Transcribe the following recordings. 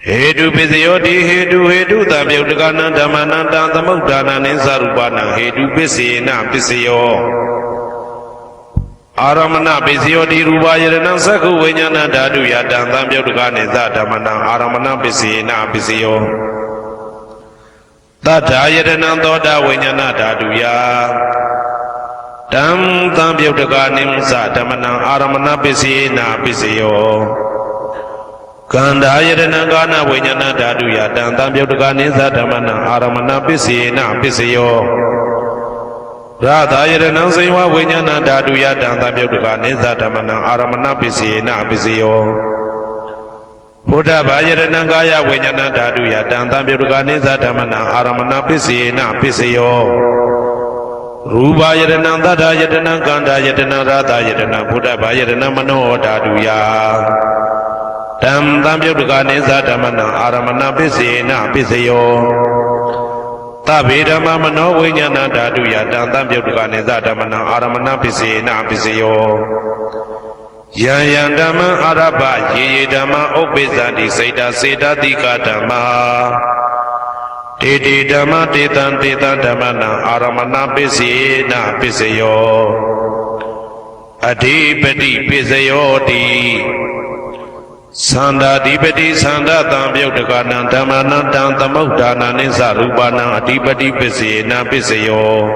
Hedu Pisayoti Hedu Tabyutakana Dhamananta Tamudana Nisarupana Hedu Pisina Pisayo Aramana Pisayoti Rubayana Saku Vinyana Dadu Yatan Tambyutakani Zatamana Aramana Pisina Pisayo Tata Yadana Toda Vinyana Dadu Ya Tam Tambyutakani Zatamana Aramana Pisina Pisayo Kanda Yadana Gana Vinyana Dadu Yatan Tambyutakani Zatamana Aramana Pisina Pisayo Radha Yadana Siva Vinyana Dadu Yatan Tambyutakani Zatamana Aramana Pisina Pisayo Buddha Yadana Gaya Vinyana Dadu Yatan Tambyutakani Zatamana Aramana Pisina Pisayo Ruba Yadana Dada Yadana Kanda Yadana Radha Yadana Buddha Yadana Mano Dadu Ya Tam Tambyutakani Zatamana Aramana Pisina Pisayo Tabidama Mano Vinyana Dadu Yatan Tambyutakani Zatamana Aramana Pisina Pisayo Yayandama Araba Yedama Obizandi Saita Seta Dika Dama Titi Dama Titan Damana Aramana Pisina Pisayo Adipati Pisayo Di Sanda Dipati Sanda Tambyutakana Dhamana Tamudana Nisarupana Adipati Pisina Pisayo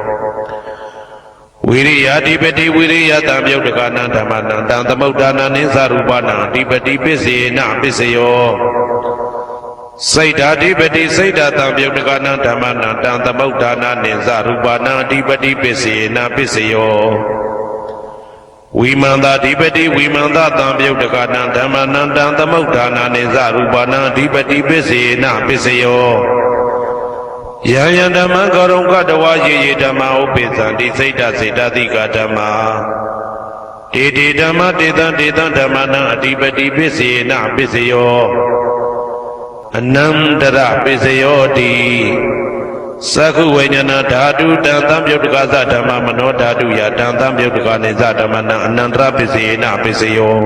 Viriya Dipati Viriya Tambyutakana Dhamana Tamudana Nisarupana Adipati Pisina Pisayo Saita Dipati Saita Tambyutakana Dhamana Tamudana Nisarupana Adipati Pisina Pisayo Vimanda Dipati Vimanda Tambyutakana Dhamana Tamudana Nisarupana Adipati Pisina Pisayo Yayandama Karunga Dawa Yedama Obizandi Saita Seta Dika Dhamma Titi Dhamma Titan Dhamana Adipati Pisina Pisayo Anandara Pisayo Di Saku Vinyana Dhatu Tambyutakasa Dhamma Mano Dhatu Yatan Tambyutakani Zatamana Anandra Pisina Pisayo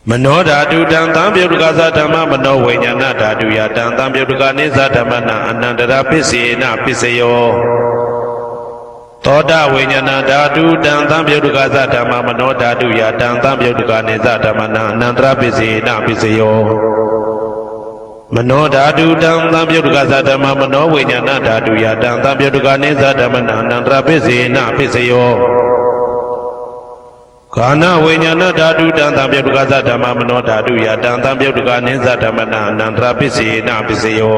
Mano Dhatu Tambyutakasa Dhamma Mano Vinyana Dhatu Yatan Tambyutakani Zatamana Anandra Pisina Pisayo Toda Vinyana Dhatu Tambyutakasa Dhamma Mano Dhatu Yatan Tambyutakani Zatamana Anandra Pisina Pisayo Mano Dhatu Tambyutakasa Dhamma Mano Vinyana Dhatu Yatan Tambyutakani Zatamana Anandra Pisina Pisayo Kana Vinyana Dhatu Tambyutakasa Dhamma Mano Dhatu Yatan Tambyutakani Zatamana Anandra Pisina Pisayo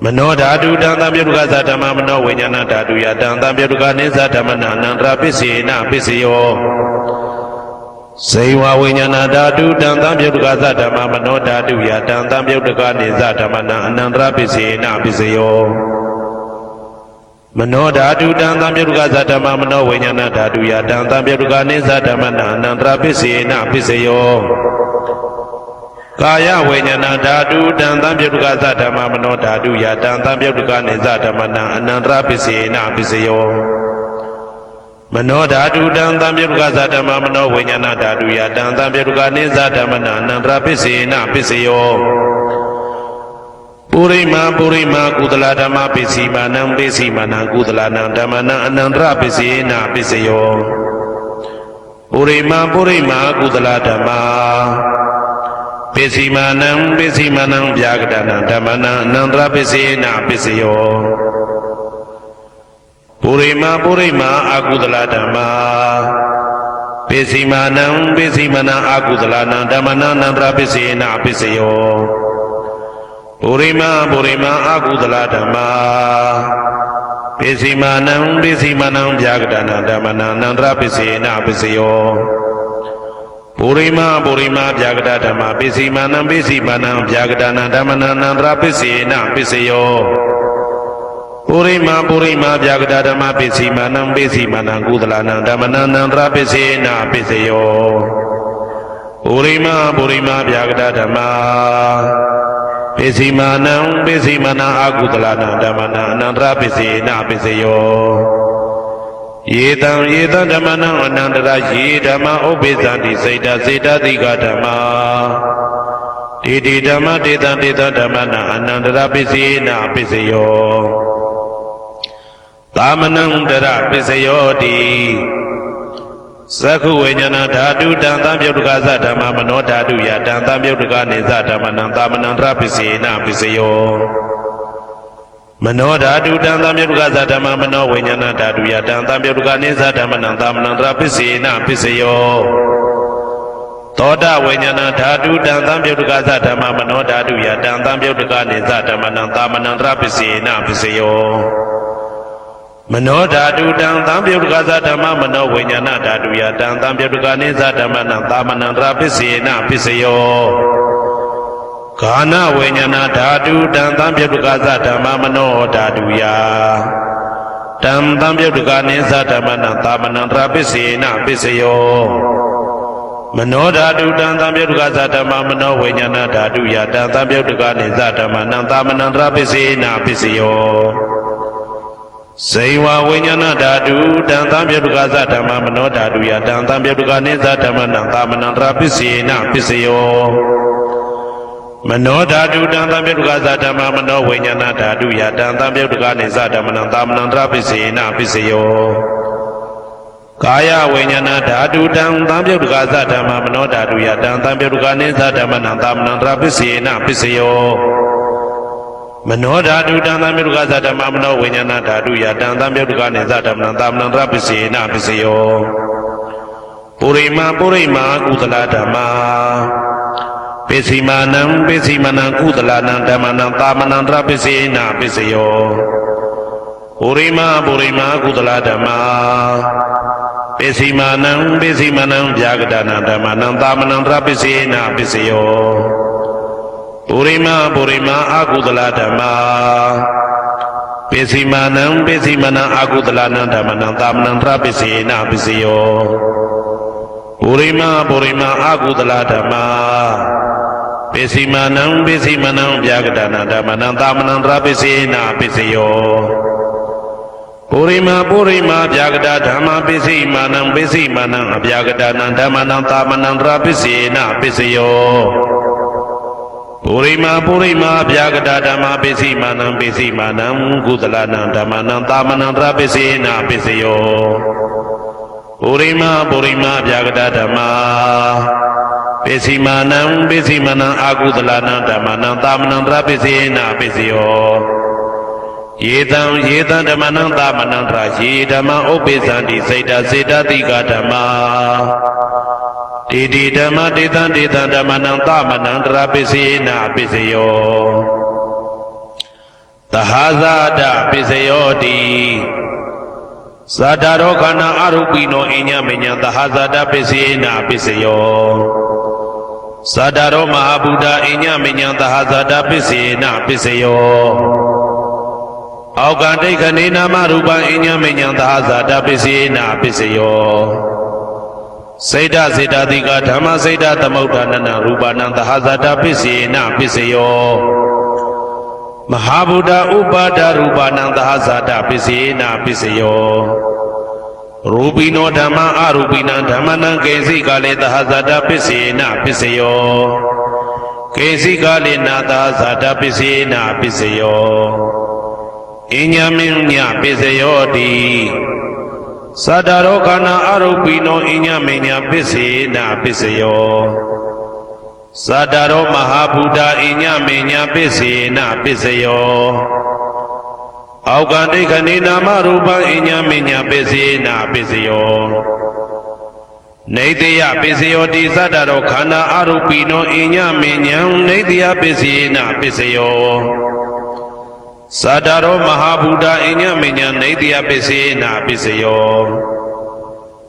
Mano Dhatu Tambyutakasa Dhamma Mano Vinyana Dhatu Yatan Tambyutakani Zatamana Anandra Pisina Pisayo Saiva Vinyana Dhatu Tambyutakasa Dhamma Mano Dhatu Yatan Tambyutakani Zatamana Anandra Pisina Pisayo Mano Dhatu Tambyutakasa Dhamma Mano Vinyana Dhatu Yatan Tambyutakani Zatamana Anandra Pisina Pisayo Kaya Vinyana Dhatu Tambyutakasa Dhamma Mano Dhatu Yatan Tambyutakani Zatamana Anandra Pisina Pisayo Mano Dhatu Tambyutakasa Dhamma Mano Vinyana Dhatu Yatan Tambyutakani Zatamana Anandra Pisina Pisayo Purima Kudala Dhamma Pisimanam Kudalanam Dhammana Anandra Pisina Pisayo Purima Kudala Dhamma Pisimanam Vyagadana Dhammana Anandra Pisina Pisayo Purima Akudala Dhamma Pisimanam Akudalana Dhammana Anandra Pisina Pisayo Purima Akudala Dhamma Pisimanam Vyagadana Dhammana Anandra Pisina Pisayo Purima Vyagada Dhamma Pisimanam Vyagadana Dhammana Anandra Pisina Pisayo Purima Vyagada Dhamma Pisimanam Kudalana Dhammana Anandra Pisina Pisayo Purima Vyagada Dhamma Pisimanam Akudalana Dhammana Anandra Pisina Pisayo Yetam Dhammana Anandra Ye Dhamma Obizandi Saita Dika Dhamma တိတိဓမ္မတေတံတေတဓမ္မနာအနန္တရပစ္စယေနပစ္စယောသာမနံတရပစ္စယောတိသက္ခုဝိညာဏဓာတုတံသံပြုတ်တကသဓမ္မမနောဓာတုယတံသံပြုတ်တကနေသဓမ္မနံသာမနံတရပစ္စယေနပစ္စယောမနောဓာတုတံသံပြုတ်တကသဓမ္မမနောဝိညာဏဓာတုယတံသံပြုတ်တကနေသဓမ္မနံသာမနံတရပစ္စယေနပစ္စယောသောတဝိညာဏဓာတုတံသံပြုတ်တကသဓမ္မမနောဓာတုယတံသံပြုတ်တကနေသဓမ္မနံသာမနံတရပစ္စယေနပစ္စယောမနောဓာတုတံသံပြုတ်တကသဓမ္မမနောဝိညာဏဓာတုယတံသံပြုတ်တကနေသဓမ္မနံသာမနံတရပစ္စယေနပစ္စယောဂာနဝိညာဏဓာတုတံသံပြုတ်တကသဓမ္မမနောဓာတုယတံသံပြုတ်တကနေသဓမ္မနံသာမနံတရပစ္စယေနပစ္စယောမနောဓာတုတံသံပြုတ်တကသဓမ္မမနောဝိညာဏဓာတုယတံသံပြုတ်တကနေသဓမ္မနံသာမနံတရပစ္စယေနပစ္စယောဇိဝဝိညာဏဓာတုတံသံပြုတ်တကသဓမ္မမနောဓာတုယတံသံပြုတ်တကနေသဓမ္မနံသာမနံတရပစ္စယေနပစ္စယောမနောဓာတုတံသံပြုတ်တကသဓမ္မမနောဝိညာဏဓာတုယတံသံပြုတ်တကနေသဓမ္မနံသာမနံတရပစ္စယေနပစ္စယောကာယဝိညာဏဓာတုတံသံပြုတ်တကသဓမ္မမနောဓာတုယတံသံပြုတ်တကနေသဓမ္မနံသာမနံတရပစ္စယေနပစ္စယောမနောဓာတုတံသံပြုတ်တကသဓမ္မမနောဝိညာဏဓာတုယတံသံပြုတ်တကနေသဓမ္မနံသာမနံတရပစ္စယေနပစ္စယောပုရိမာကုသလဓမ္မာပိစိမာနံကုသလနံဓမ္မနံသာမနံတရပစ္စယေနပစ္စယောပုရိမာကုသလဓမ္မာပိစိမာနံဗျာဂဒနာဓမ္မနံသာမနံတရပစ္စယေနပစ္စယောပုရိမာအာကုသလဓမ္မာပိစိမာနံအာကုသလနံဓမ္မနံသာမနံတရပစ္စယေနပစ္စယောပုရိမာအာကုသလဓမ္မာပိစိမာနံဗျာဂဒနာဓမ္မနံသာမနံတရပစ္စယေနပစ္စယောပုရိမာဗျာဂဒဓမ္မာပိစိမာနံအဗျာဂဒနာဓမ္မနံသာမနံတရပစ္စယေနပစ္စယောပုရိမာဗျာဂဒဓမ္မာပိစိမာနံကုသလနံဓမ္မနံသာမနံတရပစ္စယေနပစ္စယောပုရိမာဗျာဂဒဓမ္မာပိစိမာနံအာကုသလနံဓမ္မနံသာမနံတရပစ္စယေနပစ္စယောယေတံဓမ္မနံသာမနံတရယေဓမ္မဥပ္ပိသန္တိစေတတိကဓမ္မာတိတိဓမ္မတေတံဓမ္မနံသာမနံတရပစ္စယေနပစ္စယောသဟာဇာတပစ္စယောတိဇာတာရောခန္ဓာအရူပိနောအညမညာသဟာဇာတပစ္စယေနပစ္စယောဇာတာရောမဟာဗုဒ္ဓအညမညာသဟာဇာတပစ္စယေနပစ္စယောအောက်ကဒိဋ္ဌနေနာမရူပအညမညာသဟာဇာတပစ္စယေနပစ္စယောစေတတိကဓမ္မစေတသမုဋ္ဌာနနရူပနံသဟာဇာတပစ္စယေနပစ္စယောမဟာဗုဒ္ဓဥပါဒရူပနံသဟာဇာတပစ္စယေနပစ္စယောရူပိနောဓမ္မအရူပိနံဓမ္မနံကေစိကာလေသဟာဇာတပစ္စယေနပစ္စယောကေစိကာလေနာသဟာဇာတပစ္စယေနပစ္စယောအညမညပစ္စယောတိသတ္တရောခန္ဓာအရူပိနောအညမညပစ္စယေနပစ္စယောသတ္တရောမဟာဗုဒ္ဓအညမညပစ္စယေနပစ္စယောအောက်ကဒိဋ္ဌနေနာမရူပအညမညပစ္စယေနပစ္စယောနေတယပစ္စယောတိသတ္တရောခန္ဓာအရူပိနောအညမညနေတယပစ္စယေနပစ္စယောသတ္တရောမဟာဗုဒ္ဓအညမညနေတယပစ္စယေနပစ္စယော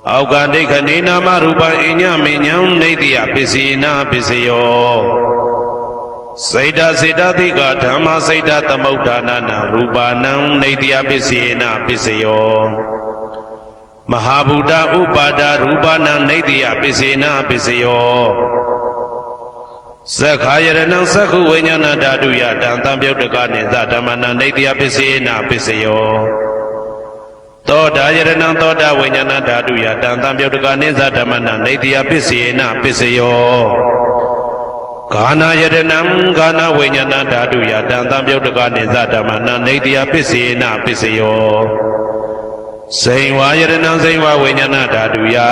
အောက်ကဒိဋ္ဌနေနာမရူပအညမညနေတယပစ္စယေနပစ္စယောစေတတိကဓမ္မစေတသမုဋ္ဌာနနရူပနံနေတယပစ္စယေနပစ္စယောမဟာဗုဒ္ဓဥပါဒရူပနံနေတယပစ္စယေနပစ္စယောသက္ခာယရဏံသက္ခုဝိညာဏဓာတုယတံသံပြုတ်တကနေသဓမ္မနံနေတယပစ္စယေနပစ္စယောသောတာယရဏံသောတာဝိညာဏဓာတုယတံသံပြုတ်တကနေသဓမ္မနံနေတယပစ္စယေနပစ္စယော Gana Yadanam Gana Vinyana Daduya Dantam Yodagani Zadamana Nadia Pisina Pisayo Sainwa Yadanam Sainwa Vinyana Daduya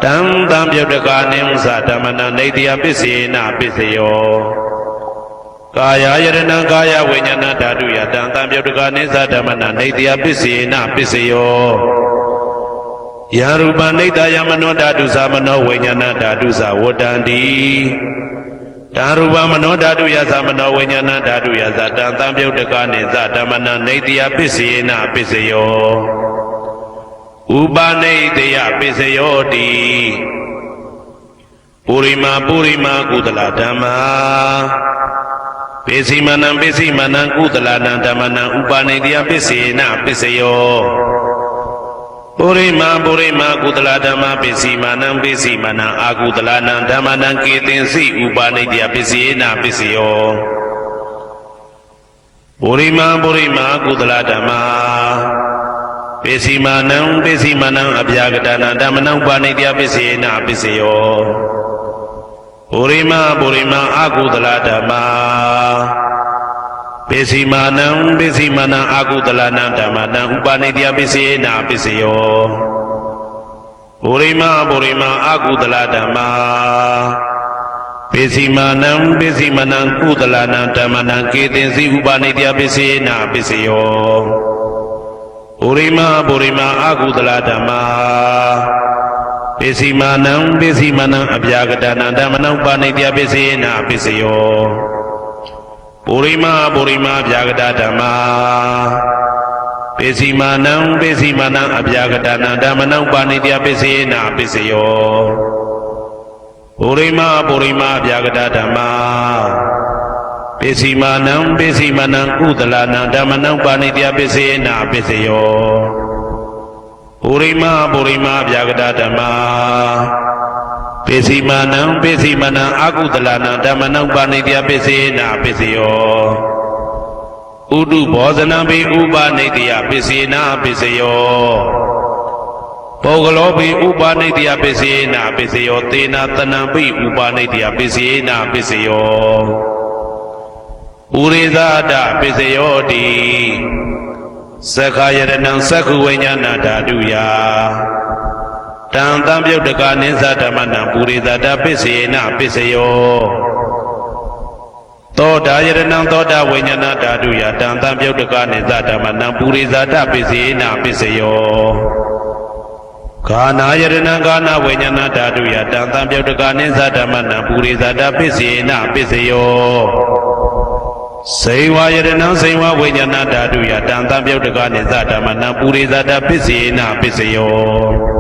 Dantam Yodagani Zadamana Nadia Pisina Pisayo Kaya Yadanam Kaya Vinyana Daduya Dantam Yodagani Zadamana Nadia Pisina Pisayo Yaruba Nita Yamano Dadu Samano Vinyana Dadu Sawadandi Daruba Mano Dadu Yasamano Vinyana Dadu Yazatan Tambio Dekani Zatamana Natia Pisina Pisayo Uba Natia Pisayo Di Purima Purima Kudala Dama Pisimanam Kudala Damana Uba Natia Pisina Pisayo Purima Kudala Dhamma Pisimanam Akudalana Dhammanam Ketinsi Upanidya Pisina Pisiyo Purima Kudala Dhamma Pisimanam Abhyagatana Dhammanam Upanidya Pisina Pisiyo Purima Akudala Dhamma Pisimanam Akudalana Dhammanam Upanidya Pisina Pisiyo Purima Akudala Dhamma Pisimanam Kudalana Dhammanam Ketinsi Upanidya Pisina Pisiyo Purima Akudala Dhamma Pisimanam Abhyagatana Dhammanam Upanidya Pisina Pisiyo Purima Vyagada Dhamma Pisimanam Abhyagatana Dhammanam Upanidya Pisina Pisiyo Purima Vyagada Dhamma Pisimanam Kudalana Dhammanam Upanidya Pisina Pisiyo Purima Vyagada Dhamma Pisimanam Akudalana Dhammanam Upanidya Pisina Pisiyo Udu Bhozanam Upanidya Pisina Pisiyo Pogalobi Upanidya Pisina Pisiyo Tena Tanambi Upanidya Pisina Pisiyo Urizada Pisiyo Di Sakhayaranam Sakhuvinyana Daduya Tantam Yodagani Zadamana Purizada Pisina Pisayo Toda Yadanam Toda Vinyana Daduya Tantam Yodagani Zadamana Purizada Pisina Pisayo Kana Yadanam Kana Vinyana Daduya Tantam Yodagani Zadamana Purizada Pisina Pisayo Sainwa Yadanam Sainwa Vinyana Daduya Tantam Yodagani Zadamana Purizada Pisina Pisayo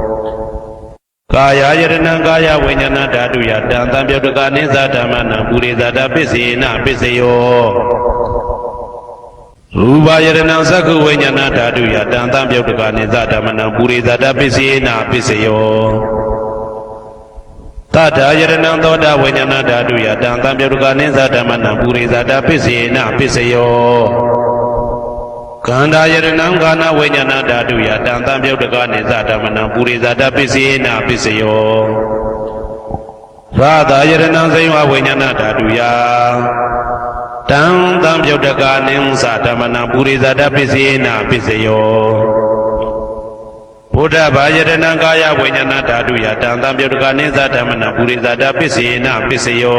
Kaya Yadanam Kaya Vinyana Daduya Tantam Yodagani Zadamana Purizada Pisina Pisayo Rupa Yadanam Sakhu Vinyana Daduya Tantam Yodagani Zadamana Purizada Pisina Pisayo Tata Yadanam Toda Vinyana Daduya Tantam Yodagani Zadamana Purizada Pisina Pisayo Kanda Yadanam Kana Vinyana Daduya Tantam Yodagani Zadamana Purizada Pisina Pisayo Radha Yadanam Sainwa Vinyana Daduya Tantam Yodagani Zadamana Purizada Pisina Pisayo Buddha Yadanam Kaya Vinyana Daduya Tantam Yodagani Zadamana Purizada Pisina Pisayo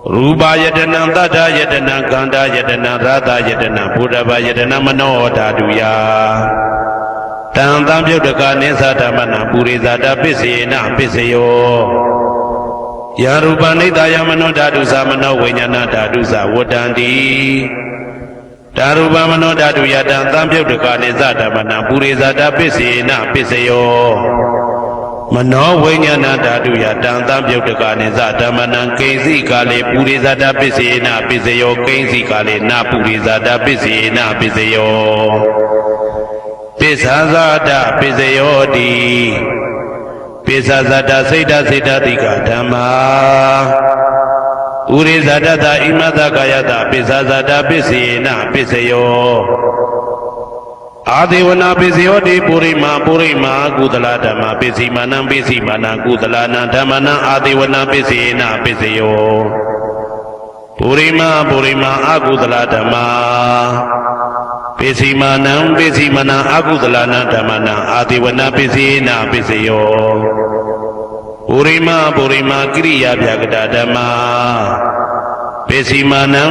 Rupa Yadanam Tata Yadanam Kanda Yadanam Radha Yadanam Buddha Yadanam Mano Daduya Tantam Yodagani Zadamana Purizada Pisina Pisayo Yarupa Nita Yamano Dadu Samano Vinyana Dadu Sawadandi Darupa Mano Daduya Tantam Yodagani Zadamana Purizada Pisina Pisayo Mano Vinyana Daduya Tantam Yodagani Zadamana Kaisi Kale Purizada Pisina Pisayo Kaisi Kale Na Purizada Pisina Pisayo Pisazada Pisayo Di Pisazada Seda Dika Dhamma Purizada Imada Kayata Pisazada Pisina Pisayo အာဒေဝနာပိစယောတိပုရိမာကုသလဓမ္မပိစီမာနံကုသလနာဓမ္မနံအာဒေဝနာပိစေနပိစယောပုရိမာအကုသလဓမ္မပိစီမာနံအကုသလနာဓမ္မနံအာဒေဝနာပိစေနပိစယောပုရိမာကိရိယာဗျာကတဓမ္မပိစီမာနံ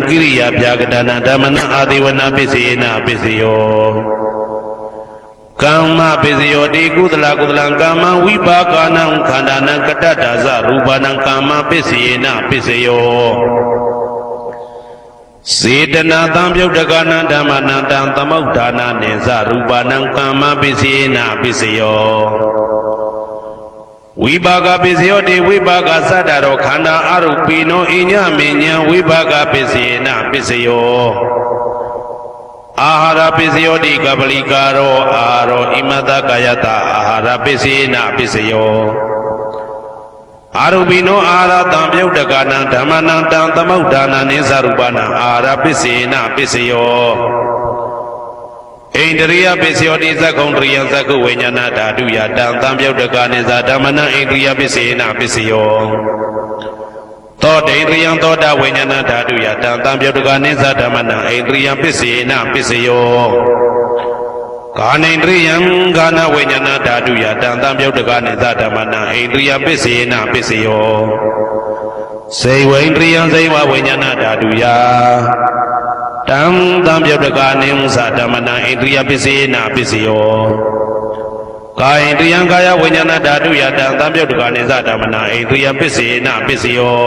ကိရိယာဗျာကတနာဓမ္မနံအာဒေဝနာပိစေနပိစယောကမ္မပိစယောတိကုသလကာမံဝိပါကနံခန္ဓာနံကတ္တဒါဇရူပနံကာမပိစေနပိစယောစေတနာသံပြုတ်တကနာဓမ္မနံတံသမုဋ္ဌာနာနေဇရူပနံကာမပိစေနပိစယောဝိပါကပိစယောတိဝိပါကသတ္တရောခန္ဓာအရုပိနောအညမေညာဝိပါကပိစေနပိစယောအာဟာရပိစယောတိကပလိကာရောအာရောဣမတကာယတအာဟာရပိစေနပိစယောအာရုပိနောအာဟာရတံပြုတ်တကနာဓမ္မနံတံသမုဋ္ဌာနာနိသရူပနံအာဟာရပိစေနပိစယောဣန္ဒရိယပိစယောတိသက္ကုံတရိယသက္ကုဝိညာဏဓာတုယတံသံပြုတ်တကနိသဓမ္မနံဣန္ဒရိယပိစေနပိစယောသောတေန္ဒရိယသောတာဝိညာဏဓာတုယတံသံပြုတ်တကနိသဓမ္မနံဣန္ဒရိယပိစေနပိစယောကာနိန္ဒရိယံကာနဝိညာဏဓာတုယတံသံပြုတ်တကနိသဓမ္မနံဣန္ဒရိယပိစေနပိစယောစေဝိန္ဒရိယံစေဝဝိညာဏဓာတုယတံသံပြုတ်တကနိသဓမ္မနံဣန္ဒရိယပိစေနပိစယောကာယန္တယံကာယဝိညာဏဓာတုယတံသံပြုတ်တကနိသဓမ္မနံဣန္ဒရိယပိစေနပိစယော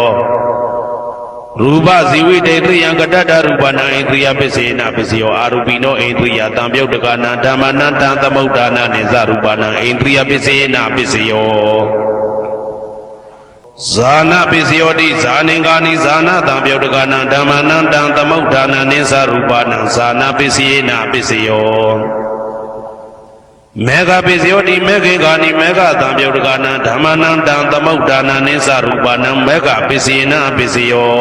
ရူပဇီဝိတေတယံကတ္တရူပနံဣန္ဒရိယပိစေနပိစယောအာရူပိနောဣန္ဒရိယသံပြုတ်တကနာဓမ္မနံတံသမုဋ္ဌာနာနိသရူပနံဣန္ဒရိယပိစေနပိစယောဇာနာပိစယောတိဇာနင်္ဂာနိဇာနာသံပြုတ်တကနာဓမ္မနံတံသမုဋ္ဌာနာနိသရူပနံဇာနာပိစေနပိစယောမေဃပိစယောတိမေခေဂာနိမေဃသံပြုတ်တကနာဓမ္မနံတံသမုဋ္ဌာနာနိသရူပနံမေဃပိစေနပိစယော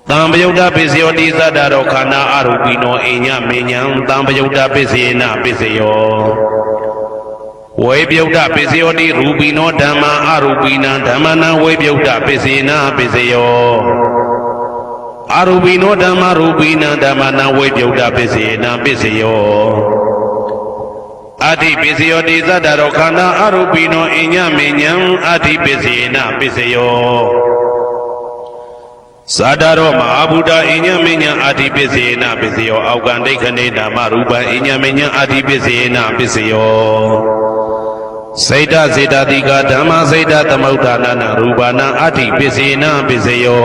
သံပယုတ်တပိစယောတိသတ္တရောခန္ဓာအရူပိနောအိညမေညံသံပယုတ်တပိစေနပိစယောဝေပြုတ်တပိစယောတိရူပိနောဓမ္မာအရူပိနံဓမ္မနံဝေပြုတ်တပိစေနပိစယောအရူပိနောဓမ္မာရူပိနံဓမ္မနံဝေပြုတ်တပိစေနပိစယောအဋ္ဌိပိစယောတိသတ္တရောခန္ဓာအရူပိနောအိညမေညံအဋ္ဌိပိစေနပိစယောသာတရောမဟာဗုဒ္ဓအိညမေညံအဋ္ဌိပိစေနပိစယောအောက်ကံဒိဋ္ဌနေနာမရူပံအိညမေညံအဋ္ဌိပိစေနပိစယောစေတစေတတိကဓမ္မစေတသမုဋ္ဌာနာရူပနာအဋ္ဌိပိစေနပိစယော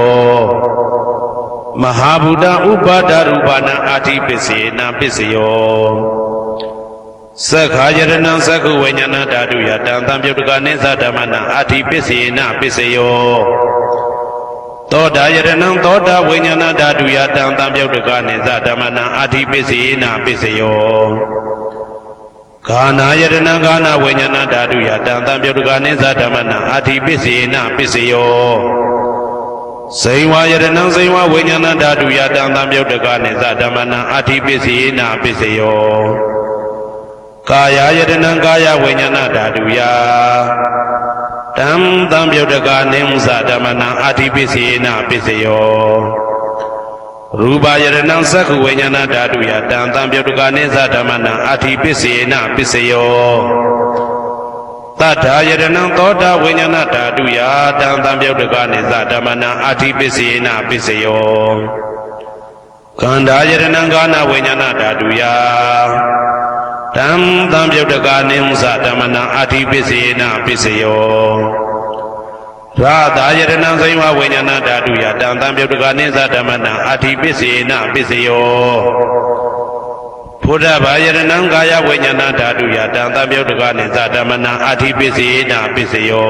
မဟာဗုဒ္ဓဥပါဒရူပနာအဋ္ဌိပိစေနပိစယောသက္ခာယရဏံသက္ခုဝိညာဏဓာတုယတံသံပြုတ်တကနိသဓမ္မနံအဋ္ဌိပိစေနပိစယောသောတာယရဏံသောတာဝိညာဏဓာတုယတံသံပြုတ်တကနိသဓမ္မနံအဋ္ဌိပိစေနပိစယောဂာနာယရဏံဂာနာဝိညာဏဓာတုယတံသံပြုတ်တကနိသဓမ္မနံအဋ္ဌိပိစေနပိစယောဇိဝယရဏံဇိဝဝိညာဏဓာတုယတံသံပြုတ်တကနိသဓမ္မနံအဋ္ဌိပိစေနပိစယောကာယယတနံကာယဝိညာဏဓာတုယတံသံပြုတ်တကနိသဓမ္မနံအဋ္ဌိပိစေနပိစယောရူပယတနံသက္ခုဝိညာဏဓာတုယတံသံပြုတ်တကနိသဓမ္မနံအဋ္ဌိပိစေနပိစယောသတ္ထာယတနံသောတာဝိညာဏဓာတုယတံသံပြုတ်တကနိသဓမ္မနံအဋ္ဌိပိစေနပိစယောခန္ဓာယတနံကာနဝိညာဏဓာတုယတံသံပြုတ်တကနိသဓမ္မနံအဋ္ဌိပိစေနပိစယောရာသာယတနံဇိဝဝိညာဏဓာတုယတံသံပြုတ်တကနိသဓမ္မနံအဋ္ဌိပိစေနပိစယောဘုဒ္ဓဘာယတနံကာယဝိညာဏဓာတုယတံသံပြုတ်တကနိသဓမ္မနံအဋ္ဌိပိစေနပိစယော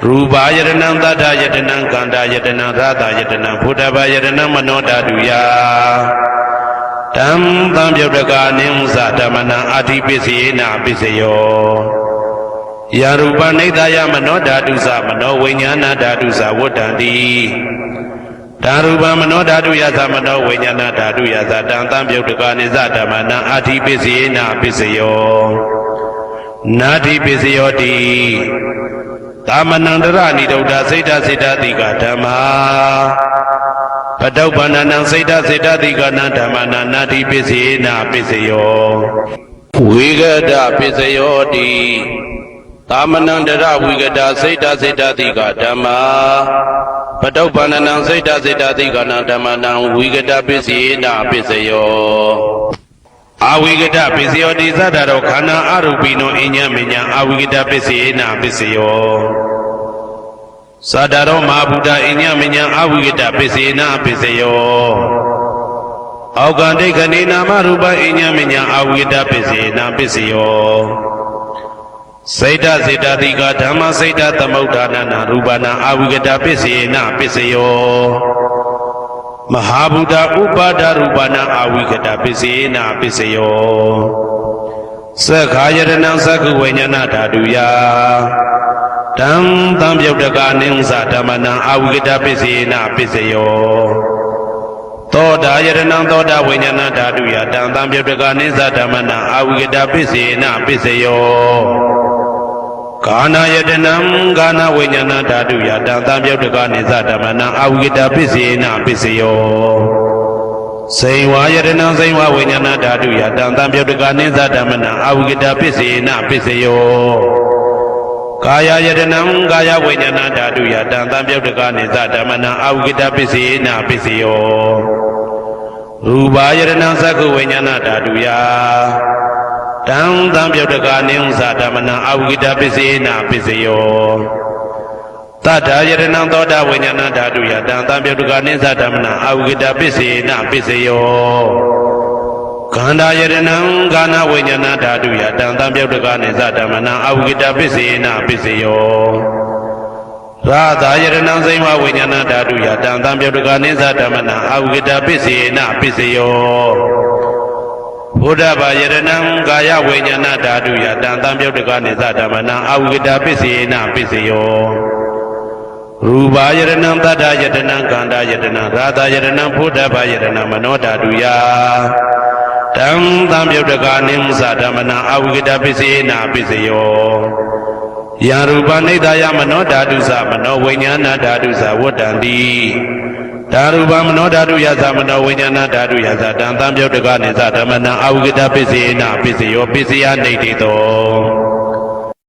ရူပယတနံသတ္တယတနံကန္တာယတနံရာသာယတနံဘုဒ္ဓဘာယတနံမနောဓာတုယတံသံပြုတ်တကနိသဓမ္မနံအဋ္ဌိပိစေနပိစယောယရူပနိဒာယမနောဓာတုသမနောဝိညာဏဓာတုသဝတ္တံတိ ဓာရူပမနောဓာတုယသမနောဝိညာဏဓာတုယသတံသံပြုတ်တကနိစ္စဓမ္မနံအာတိပစ္စယေနပစ္စယောနာတိပစ္စယောတိသာမဏံတရဏိဒုဒ္ဓစိတ်တစိတ်တတိကဓမ္မာပတုပ္ပန္နံစိတ်တစိတ်တတိကနံဓမ္မနာနာတိပစ္စယေနပစ္စယောဝိဂဒပစ္စယောတိသာမဏံတရဝိဂဒစိတ်တစိတ်တတိကဓမ္မာပတုပ္ပန္နံစိတ်တစိတ်တတိကနံဓမ္မနံဝိဂဒပစ္စယေနပစ္စယောအဝိဂဒပစ္စယောတိသတ္တရောခန္ဓာအရူပိနောအညမညအဝိဂဒပစ္စယေနပစ္စယောသတ္တရောမဟာဗုဒ္ဓအညမညအဝိဂဒပစ္စယေနပစ္စယောအောကံဒိဋ္ဌနေနာမရူပအညမညအဝိဂဒပစ္စယေနပစ္စယောစိတ်တစေတတိကဓမ္မစိတ်တသမုဋ္ဌာနနာရူပနာအဝိဂဒပစ္စယေနပစ္စယောမဟာဗုဒ္ဓဥပါဒရူပနာအဝိဂဒပစ္စယေနပစ္စယောသက္ခာယတနံသက္ခုဝိညာဏဓာတုယတံသံပြုတ်တကနိဉ္စဓမ္မနံအဝိဂဒပစ္စယေနပစ္စယောသောတာယတနံသောတာဝိညာဏဓာတုယတံသံပြုတ်တကနိဉ္စဓမ္မနံအဝိဂဒပစ္စယေနပစ္စယောကာနာယတနံကာနာဝိညာဏဓာတုယတံသံပြုတ်တကနိစ္စဓမ္မနံအဝိဂဒပစ္စယေနပစ္စယောစိန်ဝါယတနံစိန်ဝါဝိညာဏဓာတုယတံသံပြုတ်တကနိစ္စဓမ္မနံအဝိဂဒပစ္စယေနပစ္စယောကာယယတနံကာယဝိညာဏဓာတုယတံသံပြုတ်တကနိစ္စဓမ္မနံအဝိဂဒပစ္စယေနပစ္စယောရူပါယတနံသက္ခုဝိညာဏဓာတုယတံသံပြုတ်တကနိဉ္စဓမ္မနံအဝိဂဒပစ္စယေနပစ္စယောတတ္ထာယတနံသောတာဝိညာဏဓာတုယတံသံပြုတ်တကနိဉ္စဓမ္မနံအဝိဂဒပစ္စယေနပစ္စယောခန္ဓာယတနံကာနဝိညာဏဓာတုယတံသံပြုတ်တကနိဉ္စဓမ္မနံအဝိဂဒပစ္စယေနပစ္စယောရာသာယတနံစိမ္မာဝိညာဏဓာတုယတံသံပြုတ်တကနိဉ္စဓမ္မနံအဝိဂဒပစ္စယေနပစ္စယောဘုဒ္ဓဘာယတနံကာယဝိညာဏဓာတုယတံသံပြုတ်တကနိစ္စဓမ္မနံအဝိဂဒပစ္စယေနပစ္စယောရူပါယတနံတတ္တယတနံကန္တာယတနံရာသယတနံဘုဒ္ဓဘာယတနံမနောဓာတုယတံသံပြုတ်တကနိစ္စဓမ္မနံအဝိဂဒပစ္စယေနပစ္စယောယံရူပနိဒာယမနောဓာတုသမနောဝိညာဏဓာတုသဝတ္တံတိဓာရူပမနောဓာတုယသမနောဝိညာဏဓာတုယသတံသံပြုတ်တကနိစ္စဓမ္မနံအဝိဂဒပစ္စယေနပစ္စယောပစ္စယနေတိတော